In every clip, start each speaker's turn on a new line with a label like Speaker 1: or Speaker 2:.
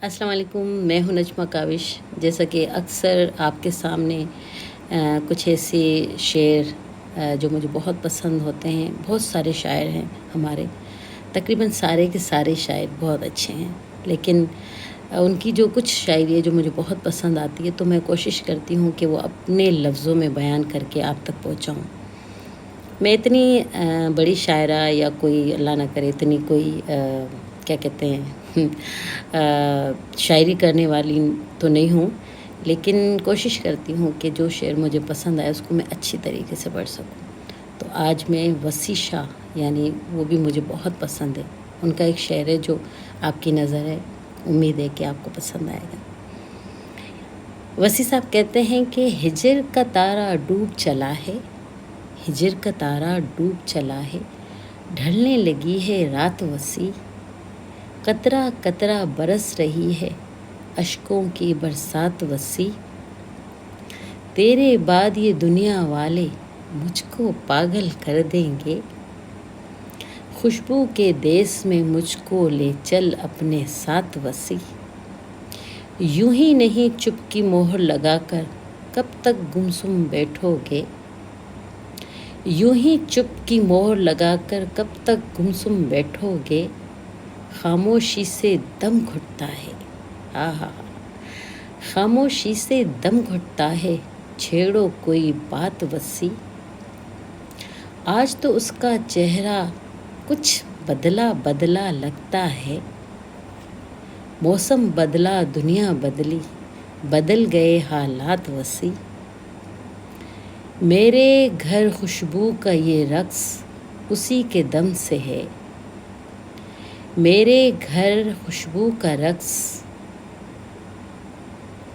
Speaker 1: السلام علیکم، میں ہوں نجمہ کاوش۔ جیسا کہ اکثر آپ کے سامنے کچھ ایسے شعر جو مجھے بہت پسند ہوتے ہیں، بہت سارے شاعر ہیں ہمارے، تقریباً سارے کے سارے شاعر بہت اچھے ہیں، لیکن ان کی جو کچھ شاعری ہے جو مجھے بہت پسند آتی ہے تو میں کوشش کرتی ہوں کہ وہ اپنے لفظوں میں بیان کر کے آپ تک پہنچاؤں۔ میں اتنی بڑی شاعرہ یا کوئی اللہ نہ کرے اتنی کوئی کیا کہتے ہیں شاعری کرنے والی تو نہیں ہوں، لیکن کوشش کرتی ہوں کہ جو شعر مجھے پسند آئے اس کو میں اچھی طریقے سے پڑھ سکوں۔ تو آج میں وسیع شاہ، یعنی وہ بھی مجھے بہت پسند ہے، ان کا ایک شعر ہے جو آپ کی نظر ہے، امید ہے کہ آپ کو پسند آئے گا۔ وسیع صاحب کہتے ہیں کہ ہجر کا تارا ڈوب چلا ہے، ہجر کا تارا ڈوب چلا ہے، ڈھلنے لگی ہے رات وسیع، قطرہ قطرہ برس رہی ہے اشکوں کی برسات وسیع، تیرے بعد یہ دنیا والے مجھ کو پاگل کر دیں گے، خوشبو کے دیس میں مجھ کو لے چل اپنے ساتھ وسیع، یوں ہی نہیں چپ کی مہر لگا کر کب تک گمسم بیٹھو گے، یوں ہی چپ کی مہر لگا کر کب تک گمسم بیٹھو گے، خاموشی سے دم گھٹتا ہے، خاموشی سے دم گھٹتا ہے، چھیڑو کوئی بات وسیع، آج تو اس کا چہرہ کچھ بدلا بدلا لگتا ہے، موسم بدلا دنیا بدلی، بدل گئے حالات وسیع، میرے گھر خوشبو کا یہ رقص اسی کے دم سے ہے، میرے گھر خوشبو کا رقص،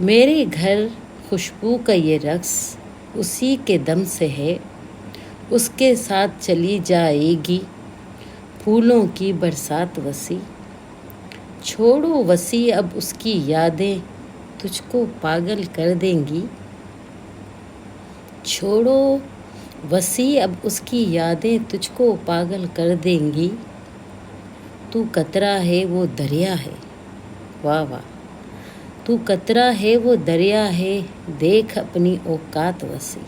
Speaker 1: میرے گھر خوشبو کا یہ رقص اسی کے دم سے ہے، اس کے ساتھ چلی جائے گی پھولوں کی برسات وسیع، چھوڑو وسیع اب اس کی یادیں تجھ کو پاگل کر دیں گی، چھوڑو وسیع اب اس کی یادیں تجھ کو پاگل کر دیں گی، تو قطرہ ہے وہ دریا ہے، واہ واہ، تو قطرہ ہے وہ دریا ہے، دیکھ اپنی اوقات وسیع۔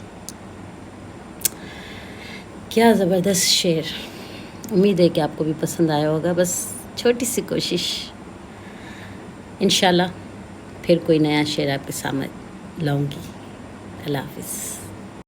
Speaker 1: کیا زبردست شعر، امید ہے کہ آپ کو بھی پسند آیا ہوگا۔ بس چھوٹی سی کوشش، انشاءاللہ پھر کوئی نیا شعر آپ کے سامنے لاؤں گی۔ اللہ حافظ۔